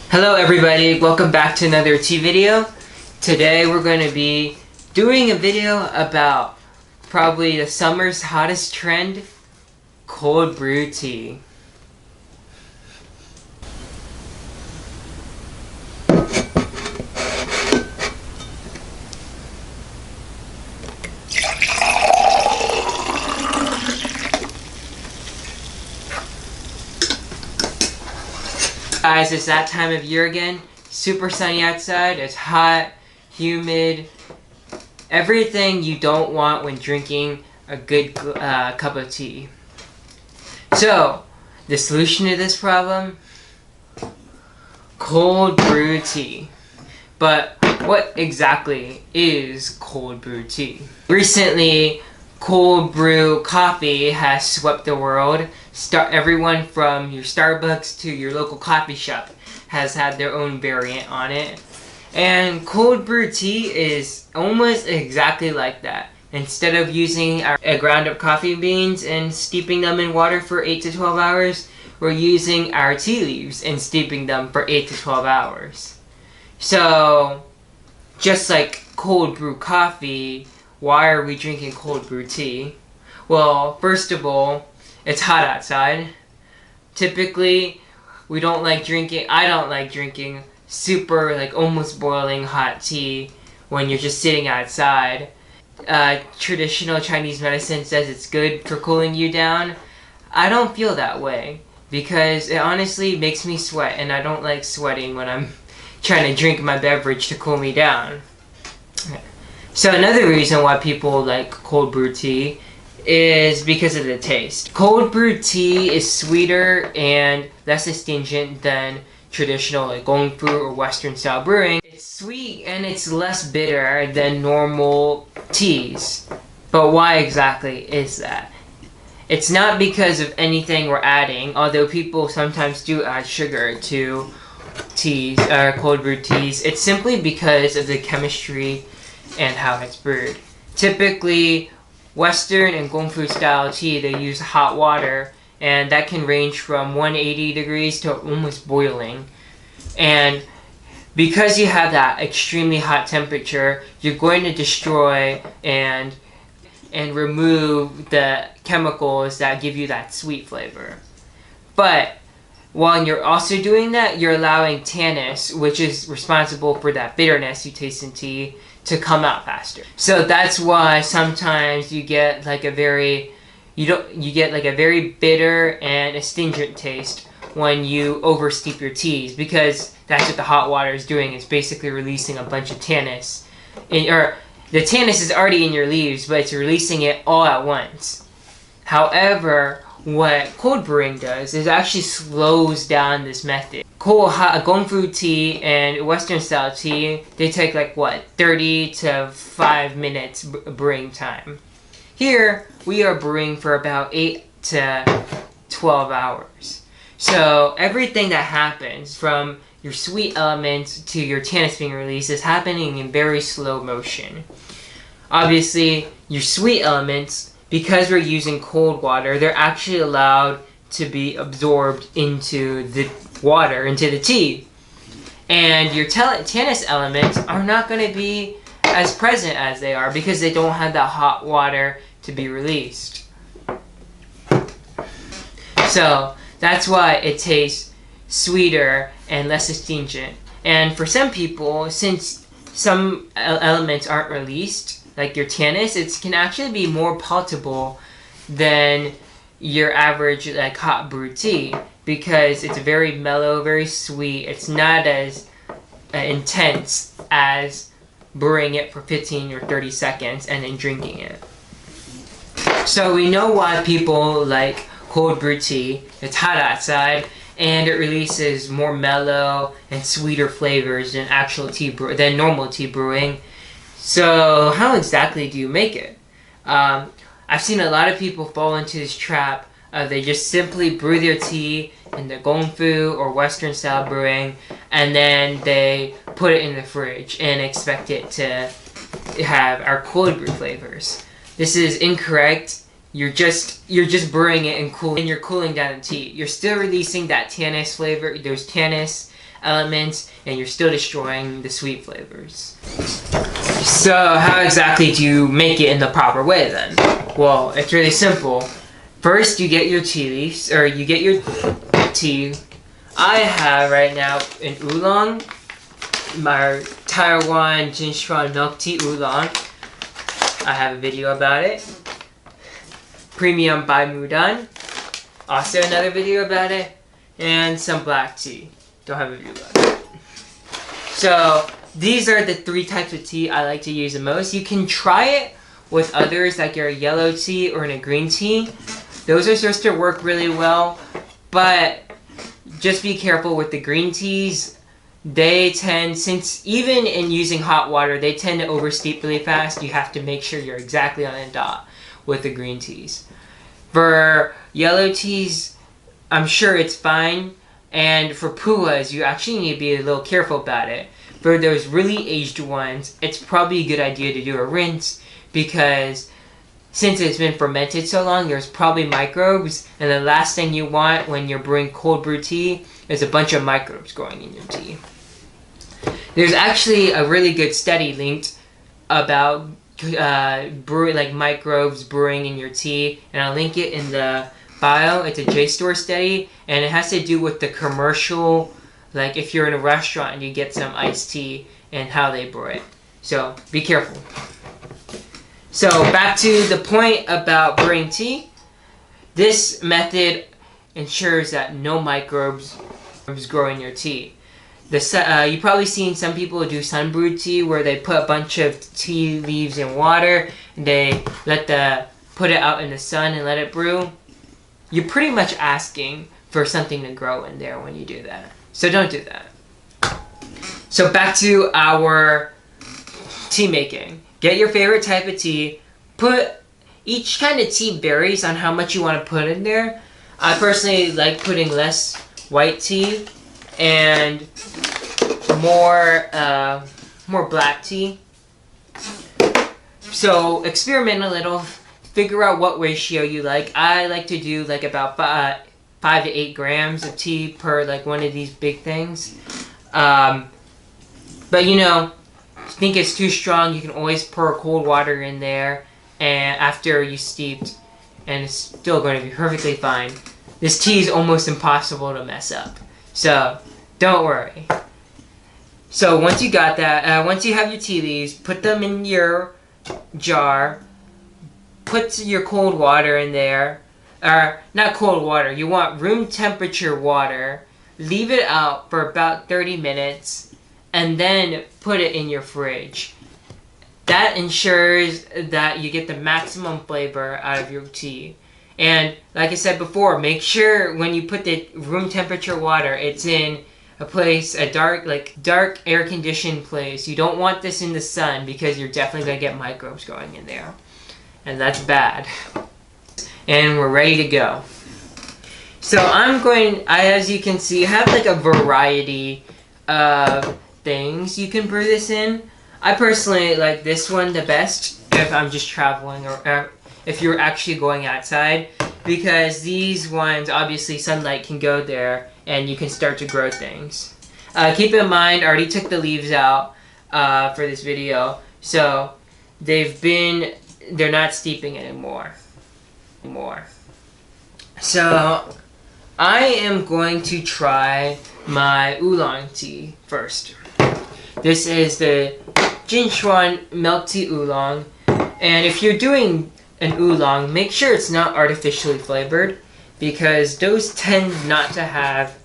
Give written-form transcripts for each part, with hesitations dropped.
Hello everybody, welcome back to another tea video. Today we're going to be doing a video about probably the summer's hottest trend, cold brew tea. Guys, it's that time of year again. Super sunny outside, it's hot, humid, everything you don't want when drinking a good cup of tea. So, the solution to this problem? Cold brew tea. But what exactly is cold brew tea? Recently, cold brew coffee has swept the world. Everyone from your Starbucks to your local coffee shop has had their own variant on it. And cold brew tea is almost exactly like that. Instead of using our ground up coffee beans and steeping them in water for 8 to 12 hours, we're using our tea leaves and steeping them for 8 to 12 hours. So, just like cold brew coffee, why are we drinking cold brew tea? Well, first of all, it's hot outside. Typically, I don't like drinking super, almost boiling hot tea when you're just sitting outside. Traditional Chinese medicine says it's good for cooling you down. I don't feel that way because it honestly makes me sweat, and I don't like sweating when I'm trying to drink my beverage to cool me down. So another reason why people like cold brew tea is because of the taste. Cold brew tea is sweeter and less astringent than traditional Gongfu or Western style brewing. It's sweet and it's less bitter than normal teas. But why exactly is that? It's not because of anything we're adding, although people sometimes do add sugar to teas, cold brew teas. It's simply because of the chemistry and how it's brewed. Typically, Western and Gongfu style tea, they use hot water, and that can range from 180 degrees to almost boiling. And because you have that extremely hot temperature, you're going to destroy and remove the chemicals that give you that sweet flavor. But while you're also doing that, you're allowing tannins, which is responsible for that bitterness you taste in tea, to come out faster. So that's why sometimes you get a very bitter and astringent taste when you oversteep your teas, because that's what the hot water is doing. It's basically releasing a bunch of tannins. The tannins is already in your leaves, but it's releasing it all at once. However, what cold brewing does is actually slows down this method. Cold hot Gongfu tea and Western style tea, they take 30 to 5 minutes brewing time. Here, we are brewing for about 8 to 12 hours. So everything that happens from your sweet elements to your tannins being released is happening in very slow motion. Obviously, your sweet elements, because we're using cold water, they're actually allowed to be absorbed into the water, into the tea. And your tannins elements are not going to be as present as they are because they don't have that hot water to be released. So that's why it tastes sweeter and less astringent. And for some people, since some elements aren't released, like your tannins, it can actually be more palatable than your average hot brew tea, because it's very mellow, very sweet. It's not as intense as brewing it for 15 or 30 seconds and then drinking it. So we know why people like cold brew tea. It's hot outside and it releases more mellow and sweeter flavors than than normal tea brewing. So how exactly do you make it? I've seen a lot of people fall into this trap. They just simply brew their tea in the Gongfu or Western style brewing, and then they put it in the fridge and expect it to have our cold brew flavors. This is incorrect. You're just brewing it and you're cooling down the tea. You're still releasing that tannins flavor, those tannins elements, and you're still destroying the sweet flavors. So how exactly do you make it in the proper way then? Well, it's really simple. First, you get your tea leaves, or you get your tea. I have right now an oolong, my Taiwan Jinchuan milk tea oolong. I have a video about it. Premium by Mudan. Also another video about it. And some black tea. Don't have a video about it. So these are the 3 types of tea I like to use the most. You can try it with others like your yellow tea or in a green tea. Those are supposed to work really well, but just be careful with the green teas. They tend, since even in using hot water, they tend to oversteep really fast. You have to make sure you're exactly on the dot with the green teas. For yellow teas, I'm sure it's fine. And for puas, you actually need to be a little careful about it. For those really aged ones, it's probably a good idea to do a rinse, because since it's been fermented so long, there's probably microbes, and the last thing you want when you're brewing cold brew tea is a bunch of microbes growing in your tea. There's actually a really good study linked about brewing, like microbes brewing in your tea, and I'll link it in the bio. It's a JSTOR study, and it has to do with the commercial, like if you're in a restaurant and you get some iced tea and how they brew it. So be careful. So back to the point about brewing tea. This method ensures that no microbes grow in your tea. You've probably seen some people do sun brewed tea where they put a bunch of tea leaves in water and they put it out in the sun and let it brew. You're pretty much asking for something to grow in there when you do that. So don't do that. So back to our tea making. Get your favorite type of tea. Each kind of tea varies on how much you want to put in there. I personally like putting less white tea and more black tea. So experiment a little. Figure out what ratio you like. I like to do like about 5 to 8 grams of tea per like one of these big things. But you know, if you think it's too strong, you can always pour cold water in there and after you steeped, and it's still going to be perfectly fine. This tea is almost impossible to mess up, so don't worry. So once you got that, once you have your tea leaves, put them in your jar. Put your cold water in there, or not cold water, you want room temperature water. Leave it out for about 30 minutes and then put it in your fridge. That ensures that you get the maximum flavor out of your tea. And like I said before, make sure when you put the room temperature water, it's in a place, a dark air conditioned place. You don't want this in the sun because you're definitely going to get microbes growing in there. And that's bad. And we're ready to go. So as you can see, I have like a variety of things you can brew this in. I personally like this one the best if I'm just traveling or if you're actually going outside, because these ones, obviously sunlight can go there and you can start to grow things. Keep in mind, I already took the leaves out for this video, so they're not steeping anymore. So I am going to try my oolong tea first. This is the Jinchuan milk tea oolong, and if you're doing an oolong, make sure it's not artificially flavored, because those tend not to have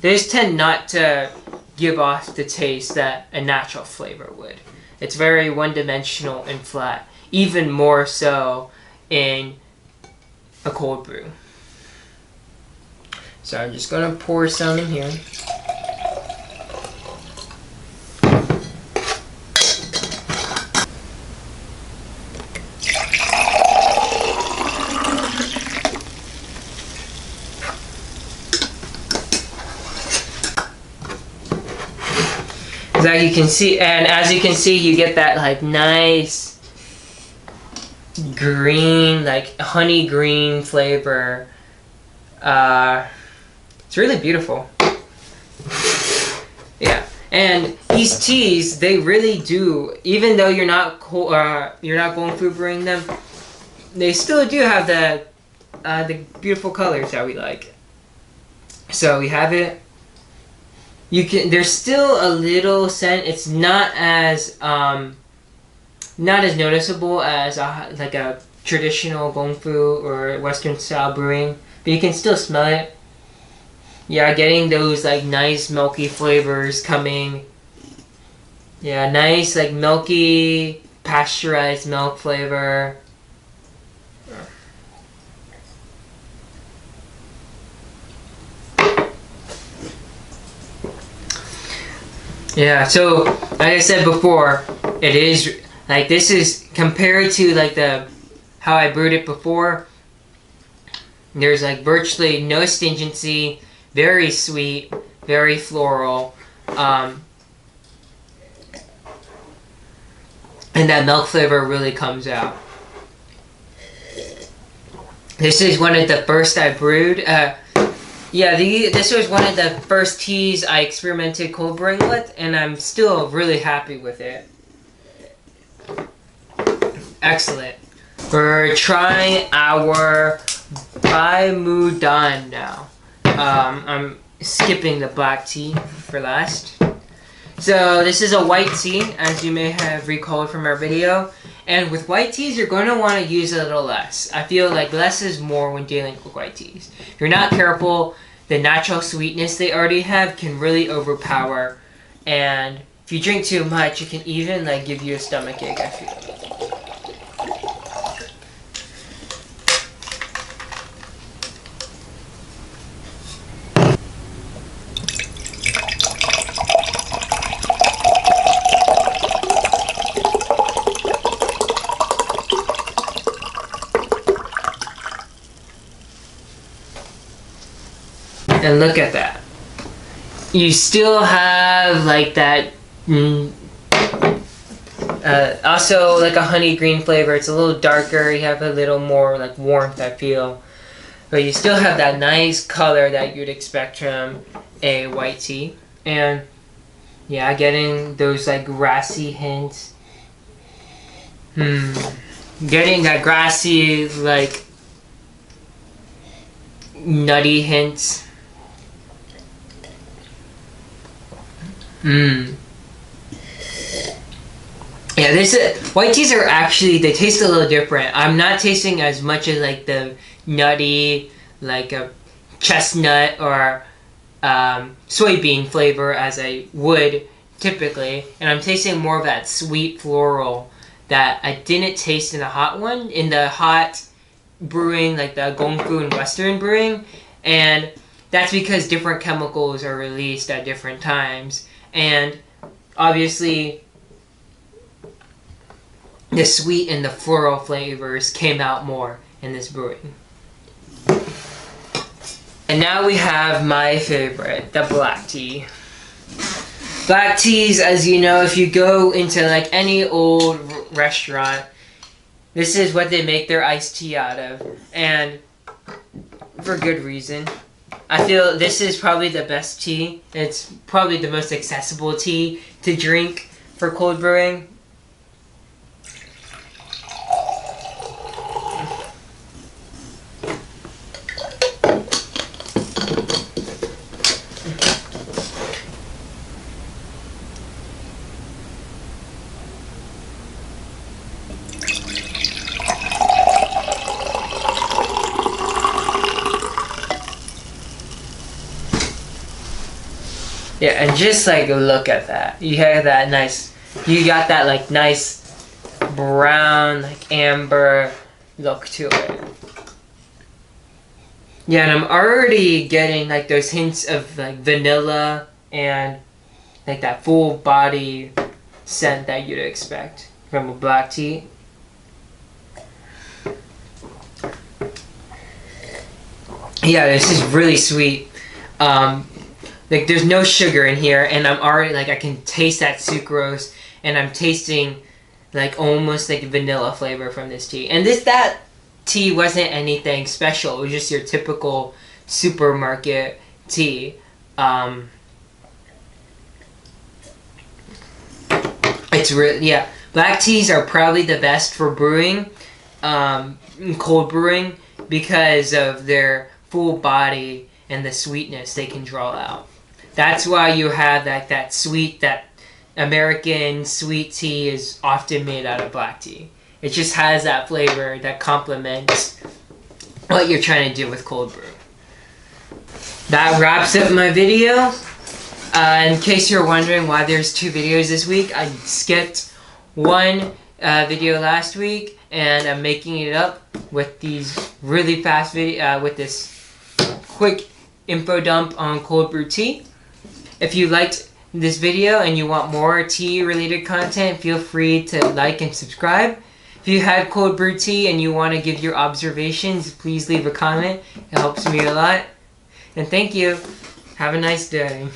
those tend not to give off the taste that a natural flavor would. It's very one-dimensional and flat, even more so in a cold brew. So I'm just going to pour some in here. As you can see, you get that like nice green, like honey green flavor. It's really beautiful. Yeah, and these teas, they really do, even though you're not going through brewing them, they still do have the beautiful colors that we like. So we have it. There's still a little scent. It's not as noticeable as like a traditional gongfu or Western style brewing, but you can still smell it. Yeah, getting those like nice milky flavors coming. Yeah, nice like milky pasteurized milk flavor. Yeah, so like I said before, it is like, this is compared to like how I brewed it before. There's like virtually no astringency, very sweet, very floral, and that milk flavor really comes out. This is one of the first I brewed. This was one of the first teas I experimented cold brewing with, and I'm still really happy with it. Excellent. We're trying our Baimudan now. I'm skipping the black tea for last. So this is a white tea, as you may have recalled from our video. And with white teas, you're going to want to use a little less. I feel like less is more when dealing with white teas. If you're not careful, the natural sweetness they already have can really overpower. And if you drink too much, it can even like give you a stomachache, I feel. And look at that. You still have like that, also like a honey green flavor. It's a little darker. You have a little more like warmth, I feel. But you still have that nice color that you'd expect from a white tea. And yeah, getting those like grassy hints. Getting that grassy, like nutty hints. Yeah, white teas are actually, they taste a little different. I'm not tasting as much as like the nutty, like a chestnut or soybean flavor as I would typically, and I'm tasting more of that sweet floral that I didn't taste in the hot one, in the hot brewing, like the gongfu and Western brewing, and that's because different chemicals are released at different times. And obviously, the sweet and the floral flavors came out more in this brewing. And now we have my favorite, the black tea. Black teas, as you know, if you go into like any old restaurant, this is what they make their iced tea out of. And for good reason. I feel this is probably the best tea. It's probably the most accessible tea to drink for cold brewing. Yeah, and just like look at that. You have that nice, you got that like nice brown, like amber look to it. Yeah, and I'm already getting like those hints of like vanilla and like that full body scent that you'd expect from a black tea. Yeah, this is really sweet. Like there's no sugar in here, and I'm already like I can taste that sucrose, and I'm tasting like almost like vanilla flavor from this tea. And that tea wasn't anything special. It was just your typical supermarket tea. It's really, yeah. Black teas are probably the best for brewing, cold brewing, because of their full body and the sweetness they can draw out. That's why you have that sweet, that American sweet tea is often made out of black tea. It just has that flavor that complements what you're trying to do with cold brew. That wraps up my video. In case you're wondering why there's 2 videos this week, I skipped one video last week, and I'm making it up with these really fast with this quick info dump on cold brew tea. If you liked this video and you want more tea related content, feel free to like and subscribe. If you had cold brew tea and you want to give your observations, please leave a comment. It helps me a lot. And thank you. Have a nice day.